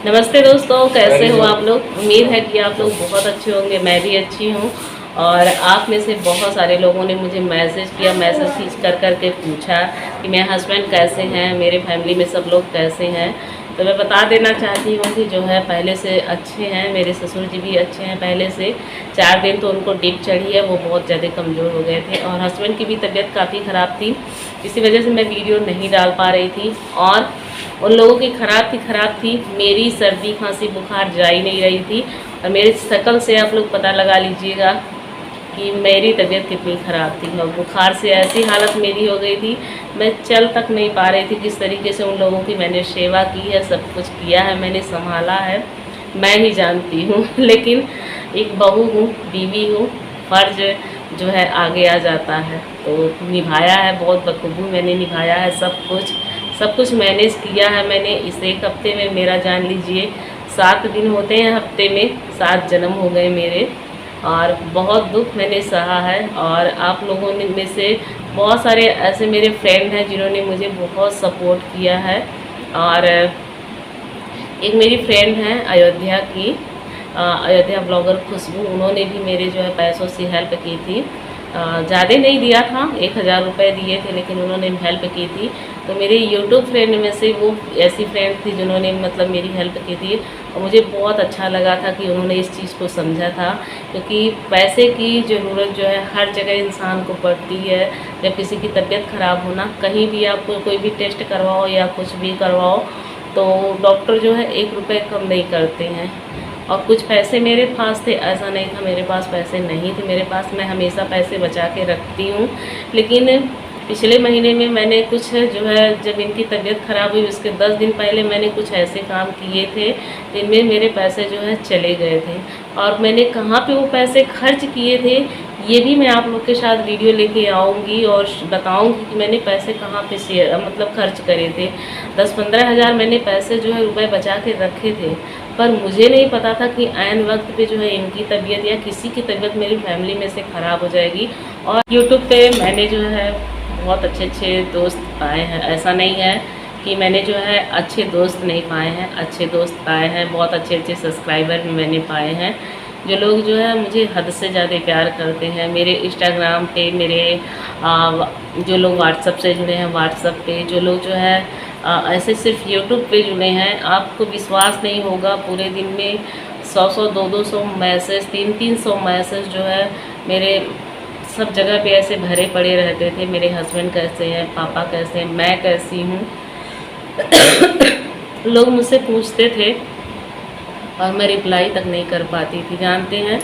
नमस्ते दोस्तों, कैसे हो आप लोग। उम्मीद है कि आप लोग बहुत अच्छे होंगे। मैं भी अच्छी हूँ। और आप में से बहुत सारे लोगों ने मुझे मैसेज किया, मैसेज कर करके पूछा कि मेरे हस्बैंड कैसे हैं, मेरे फैमिली में सब लोग कैसे हैं। तो मैं बता देना चाहती हूँ कि जो है पहले से अच्छे हैं। मेरे ससुर जी भी अच्छे हैं पहले से। 4 दिन तो उनको डिप चढ़ी है, वो बहुत ज़्यादा कमज़ोर हो गए थे। और हस्बैंड की भी तबीयत काफ़ी ख़राब थी, इसी वजह से मैं वीडियो नहीं डाल पा रही थी। और उन लोगों की ख़राब थी। मेरी सर्दी खांसी बुखार जा ही नहीं रही थी। और मेरी शक्ल से आप लोग पता लगा लीजिएगा कि मेरी तबीयत कितनी ख़राब थी। और बुखार से ऐसी हालत मेरी हो गई थी, मैं चल तक नहीं पा रही थी। किस तरीके से उन लोगों की मैंने सेवा की है, सब कुछ किया है, मैंने संभाला है, मैं ही जानती हूँ। लेकिन एक बहू हूँ, बीवी हूँ, फ़र्ज जो है आगे आ जाता है। तो निभाया है, बहुत बखूबी मैंने निभाया है। सब कुछ मैनेज किया है मैंने। इस एक हफ्ते में मेरा जान लीजिए 7 दिन होते हैं हफ्ते में, 7 जन्म हो गए मेरे। और बहुत दुख मैंने सहा है। और आप लोगों में से बहुत सारे ऐसे मेरे फ्रेंड हैं जिन्होंने मुझे बहुत सपोर्ट किया है। और एक मेरी फ्रेंड हैं अयोध्या की, अयोध्या ब्लॉगर खुशबू, उन्होंने भी मेरे जो है पैसों से हेल्प की थी। ज़्यादा नहीं दिया था, 1000 रुपये दिए थे, लेकिन उन्होंने हेल्प की थी। तो मेरे यूट्यूब फ्रेंड में से वो ऐसी फ्रेंड थी जिन्होंने मतलब मेरी हेल्प की थी। और मुझे बहुत अच्छा लगा था कि उन्होंने इस चीज़ को समझा था, क्योंकि पैसे की ज़रूरत जो है हर जगह इंसान को पड़ती है। जब किसी की तबीयत ख़राब हो ना, कहीं भी आपको कोई भी टेस्ट करवाओ या कुछ भी करवाओ, तो डॉक्टर जो है 1 रुपये कम नहीं करते हैं। और कुछ पैसे मेरे पास थे, ऐसा नहीं था मेरे पास पैसे नहीं थे। मेरे पास, मैं हमेशा पैसे बचा के रखती हूँ। लेकिन पिछले महीने में मैंने कुछ जो है, जब इनकी तबीयत ख़राब हुई उसके 10 दिन पहले मैंने कुछ ऐसे काम किए थे जिनमें मेरे पैसे जो है चले गए थे। और मैंने कहाँ पे वो पैसे खर्च किए थे, ये भी मैं आप लोग के साथ वीडियो लेके आऊँगी और बताऊँगी कि मैंने पैसे कहाँ पे शेयर मतलब खर्च करे थे। 10-15 हज़ार मैंने पैसे जो है रुपए बचा के रखे थे। पर मुझे नहीं पता था कि ऐन वक्त पे जो है इनकी तबीयत या किसी की तबीयत मेरी फैमिली में से ख़राब हो जाएगी। और यूट्यूब पे मैंने जो है बहुत अच्छे दोस्त पाए हैं। ऐसा नहीं है कि मैंने जो है अच्छे दोस्त नहीं पाए हैं, अच्छे दोस्त पाए हैं। बहुत अच्छे सब्सक्राइबर भी मैंने पाए हैं, जो लोग जो है मुझे हद से ज़्यादा प्यार करते हैं। मेरे इंस्टाग्राम पे, मेरे जो लोग व्हाट्सएप से जुड़े हैं, व्हाट्सएप पे जो लोग जो है ऐसे सिर्फ यूट्यूब पे जुड़े हैं, आपको विश्वास नहीं होगा, पूरे दिन में 100 200 मैसेज, 300 मैसेज जो है मेरे सब जगह पे ऐसे भरे पड़े रहते थे। मेरे हस्बैंड कैसे हैं, पापा कैसे हैं, मैं कैसी हूँ। लोग मुझसे पूछते थे और मैं रिप्लाई तक नहीं कर पाती थी। जानते हैं,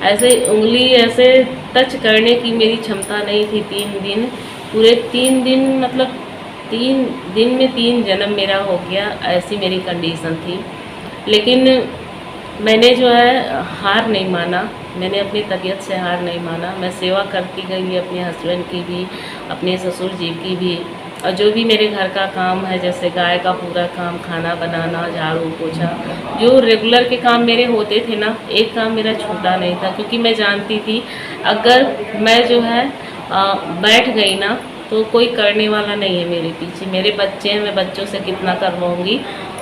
ऐसे उंगली ऐसे टच करने की मेरी क्षमता नहीं थी। 3 दिन, पूरे 3 दिन, मतलब 3 दिन में 3 जन्म मेरा हो गया, ऐसी मेरी कंडीशन थी। लेकिन मैंने जो है हार नहीं माना, मैंने अपनी तबीयत से हार नहीं माना। मैं सेवा करती गई अपने हस्बैंड की भी, अपने ससुर जी की भी। और जो भी मेरे घर का काम है, जैसे गाय का पूरा काम, खाना बनाना, झाड़ू पोछा, जो रेगुलर के काम मेरे होते थे ना, एक काम मेरा छूटा नहीं था। क्योंकि मैं जानती थी अगर मैं जो है बैठ गई ना, तो कोई करने वाला नहीं है मेरे पीछे। मेरे बच्चे हैं, मैं बच्चों से कितना करवाऊँगी।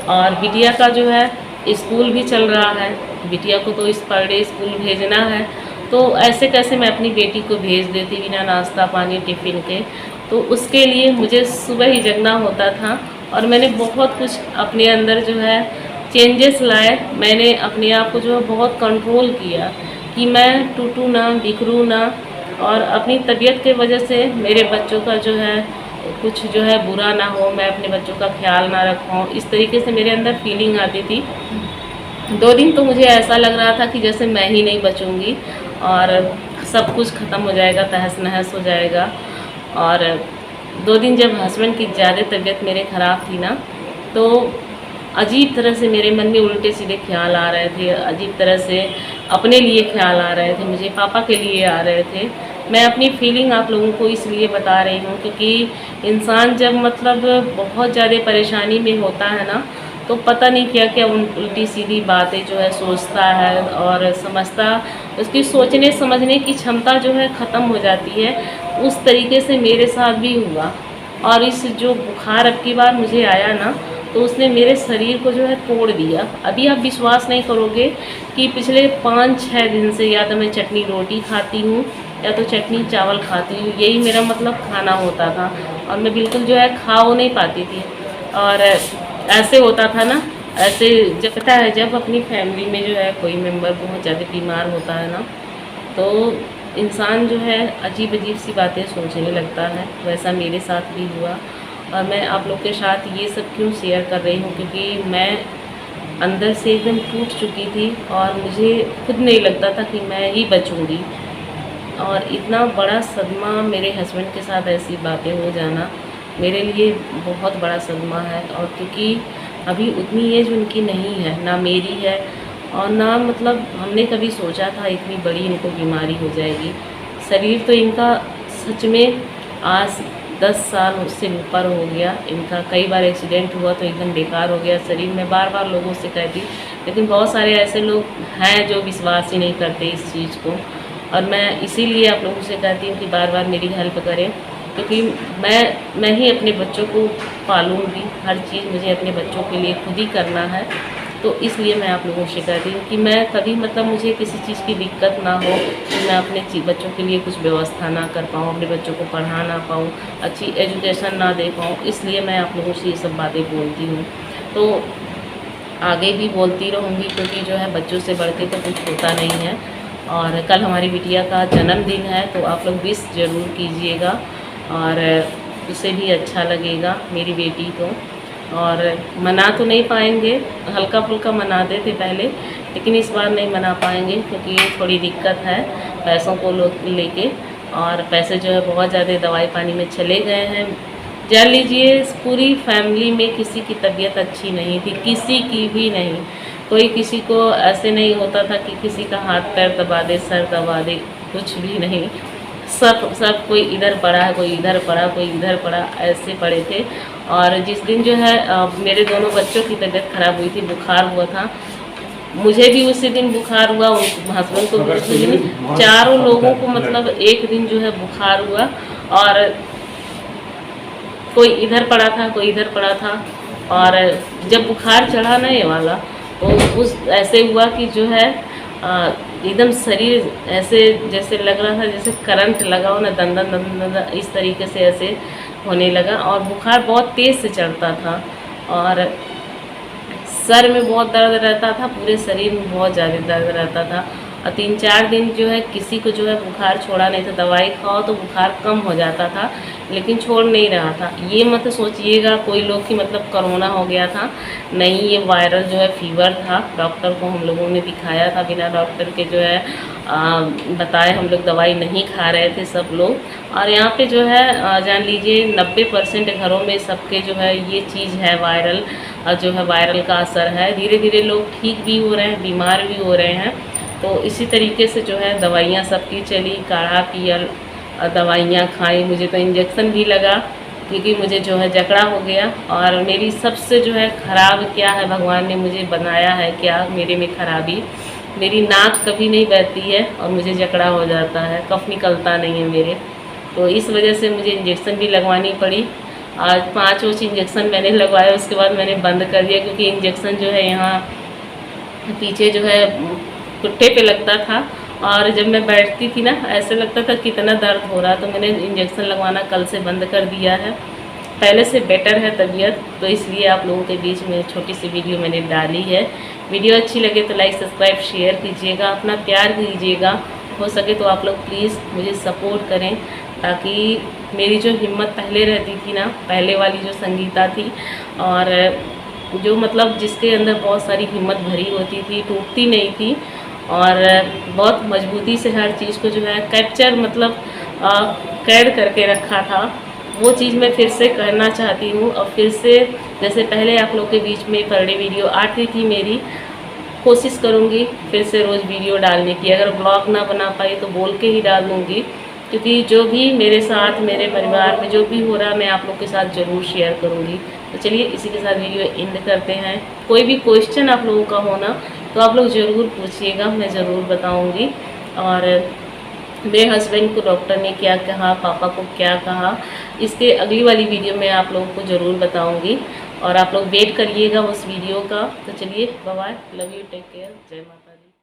और बिटिया का जो है स्कूल भी चल रहा है, बिटिया को तो इस पर डे स्कूल भेजना है। तो ऐसे कैसे मैं अपनी बेटी को भेज देती बिना नाश्ता पानी टिफ़िन के। तो उसके लिए मुझे सुबह ही जगना होता था। और मैंने बहुत कुछ अपने अंदर जो है चेंजेस लाए। मैंने अपने आप को जो है बहुत कंट्रोल किया कि मैं टूटूँ ना, बिखरूँ ना। और अपनी तबीयत के वजह से मेरे बच्चों का जो है कुछ जो है बुरा ना हो, मैं अपने बच्चों का ख्याल ना रखूँ, इस तरीके से मेरे अंदर फीलिंग आती थी। 2 दिन तो मुझे ऐसा लग रहा था कि जैसे मैं ही नहीं बचूँगी और सब कुछ ख़त्म हो जाएगा, तहस नहस हो जाएगा। और 2 दिन जब हस्बैंड की ज़्यादा तबीयत मेरे ख़राब थी ना, तो अजीब तरह से मेरे मन में उल्टे सीधे ख्याल आ रहे थे। अजीब तरह से अपने लिए ख्याल आ रहे थे, मुझे पापा के लिए आ रहे थे। मैं अपनी फीलिंग आप लोगों को इसलिए बता रही हूँ क्योंकि इंसान जब मतलब बहुत ज़्यादा परेशानी में होता है ना, तो पता नहीं क्या क्या उल्टी सीधी बातें जो है सोचता है और समझता, उसकी सोचने समझने की क्षमता जो है ख़त्म हो जाती है। उस तरीके से मेरे साथ भी हुआ। और इस जो बुखार अब की बार मुझे आया ना, तो उसने मेरे शरीर को जो है तोड़ दिया। अभी आप विश्वास नहीं करोगे कि पिछले 5-6 दिन से या तो मैं चटनी रोटी खाती हूँ या तो चटनी चावल खाती हूँ, यही मेरा मतलब खाना होता था। और मैं बिल्कुल जो है खा वो नहीं पाती थी। और ऐसे होता था ना, ऐसे जब पता है जब अपनी फैमिली में जो है कोई मेंबर बहुत ज़्यादा बीमार होता है ना, तो इंसान जो है अजीब अजीब सी बातें सोचने लगता है। वैसा मेरे साथ भी हुआ। और मैं आप लोग के साथ ये सब क्यों शेयर कर रही हूँ, क्योंकि मैं अंदर से एकदम टूट चुकी थी और मुझे खुद नहीं लगता था कि मैं ही बचूँगी। और इतना बड़ा सदमा, मेरे हस्बैंड के साथ ऐसी बातें हो जाना मेरे लिए बहुत बड़ा सदमा है। और क्योंकि अभी उतनी एज उनकी नहीं है, ना मेरी है, और ना मतलब हमने कभी सोचा था इतनी बड़ी इनको बीमारी हो जाएगी। शरीर तो इनका सच में आज 10 साल से ऊपर हो गया। इनका कई बार एक्सीडेंट हुआ तो एकदम बेकार हो गया शरीर। मैं बार बार लोगों से कहती, लेकिन बहुत सारे ऐसे लोग हैं जो विश्वास ही नहीं करते इस चीज़ को। और मैं इसीलिए आप लोगों से कहती हूँ कि बार बार मेरी हेल्प करें, क्योंकि मैं ही अपने बच्चों को पालूँगी। हर चीज़ मुझे अपने बच्चों के लिए खुद ही करना है। तो इसलिए मैं आप लोगों से कहती हूँ कि मैं कभी मतलब मुझे किसी चीज़ की दिक्कत ना हो कि मैं अपने बच्चों के लिए कुछ व्यवस्था ना कर पाऊँ, अपने बच्चों को पढ़ा ना पाऊँ, अच्छी एजुकेशन ना दे पाऊँ। इसलिए मैं आप लोगों से ये सब बातें बोलती हूँ। तो आगे भी बोलती रहूँगी, क्योंकि जो है बच्चों से बढ़ के तो कुछ होता नहीं है। और कल हमारी बिटिया का जन्मदिन है, तो आप लोग विश ज़रूर कीजिएगा और उसे भी अच्छा लगेगा, मेरी बेटी को। और मना तो नहीं पाएंगे, हल्का फुल्का मनाते थे पहले, लेकिन इस बार नहीं मना पाएंगे क्योंकि थोड़ी दिक्कत है पैसों को लेके। और पैसे जो है बहुत ज़्यादा दवाई पानी में चले गए हैं। जान लीजिए पूरी फैमिली में किसी की तबीयत अच्छी नहीं थी, किसी की भी नहीं। कोई किसी को ऐसे नहीं होता था कि किसी का हाथ पैर दबा दे, सर दबा दे, कुछ भी नहीं। सब कोई इधर पड़ा है, कोई इधर पड़ा, कोई इधर पड़ा, ऐसे पड़े थे। और जिस दिन जो है मेरे दोनों बच्चों की तबीयत खराब हुई थी, बुखार हुआ था, मुझे भी उसी दिन बुखार हुआ, हस्बैंड को भी उसी दिन, चारों लोगों को मतलब एक दिन जो है बुखार हुआ। और कोई इधर पड़ा था, कोई इधर पड़ा था। और जब बुखार चढ़ा ना ये वाला, तो उस ऐसे हुआ कि जो है एकदम शरीर ऐसे जैसे लग रहा था जैसे करंट लगा हो ना, दंदन दंदन इस तरीके से ऐसे होने लगा। और बुखार बहुत तेज़ से चढ़ता था और सर में बहुत दर्द रहता था, पूरे शरीर में बहुत ज़्यादा दर्द रहता था। और 3-4 दिन जो है किसी को जो है बुखार छोड़ा नहीं था। दवाई खाओ तो बुखार कम हो जाता था, लेकिन छोड़ नहीं रहा था। ये मत सोचिएगा कोई लोग कि मतलब कोरोना हो गया था, नहीं, ये वायरल जो है फीवर था। डॉक्टर को हम लोगों ने दिखाया था, बिना डॉक्टर के जो है बताए हम लोग दवाई नहीं खा रहे थे सब लोग। और यहाँ पे जो है जान लीजिए 90% घरों में सबके जो है ये चीज़ है वायरल, जो है वायरल का असर है। धीरे धीरे लोग ठीक भी हो रहे हैं, बीमार भी हो रहे हैं। तो इसी तरीके से जो है दवाइयाँ सबकी चली, काढ़ा पियल, दवाइयाँ खाई। मुझे तो इंजेक्शन भी लगा क्योंकि मुझे जो है जकड़ा हो गया। और मेरी सबसे जो है ख़राब क्या है, भगवान ने मुझे बनाया है क्या मेरे में खराबी, मेरी नाक कभी नहीं बहती है और मुझे जकड़ा हो जाता है, कफ निकलता नहीं है मेरे। तो इस वजह से मुझे इंजेक्शन भी लगवानी पड़ी। आज 5 इंजेक्शन मैंने लगवाया, उसके बाद मैंने बंद कर दिया, क्योंकि इंजेक्शन जो है यहाँ पीछे जो है घुट्टे पे लगता था। और जब मैं बैठती थी ना, ऐसे लगता था कितना दर्द हो रहा, तो मैंने इंजेक्शन लगवाना कल से बंद कर दिया है। पहले से बेटर है तबीयत, तो इसलिए आप लोगों के बीच में छोटी सी वीडियो मैंने डाली है। वीडियो अच्छी लगे तो लाइक सब्सक्राइब शेयर कीजिएगा, अपना प्यार दीजिएगा। हो सके तो आप लोग प्लीज़ मुझे सपोर्ट करें, ताकि मेरी जो हिम्मत पहले रहती थी ना, पहले वाली जो संगीता थी, और जो मतलब जिसके अंदर बहुत सारी हिम्मत भरी होती थी, टूटती नहीं थी और बहुत मजबूती से हर चीज़ को जो है कैप्चर मतलब कैद करके रखा था, वो चीज़ मैं फिर से करना चाहती हूँ। और फिर से जैसे पहले आप लोग के बीच में पर डे वीडियो आती थी मेरी, कोशिश करूँगी फिर से रोज़ वीडियो डालने की। अगर ब्लॉग ना बना पाई तो बोल के ही डाल दूँगी, क्योंकि जो भी मेरे साथ, मेरे परिवार में जो भी हो रहा है, मैं आप लोग के साथ ज़रूर शेयर करूँगी। तो चलिए इसी के साथ वीडियो एंड करते हैं। कोई भी क्वेश्चन आप लोगों का होना तो आप लोग ज़रूर पूछिएगा, मैं ज़रूर बताऊँगी। और मेरे हस्बैंड को डॉक्टर ने क्या कहा, पापा को क्या कहा, इसके अगली वाली वीडियो में आप लोगों को ज़रूर बताऊँगी। और आप लोग वेट करिएगा उस वीडियो का। तो चलिए bye bye, love you, take care, जय माता दी।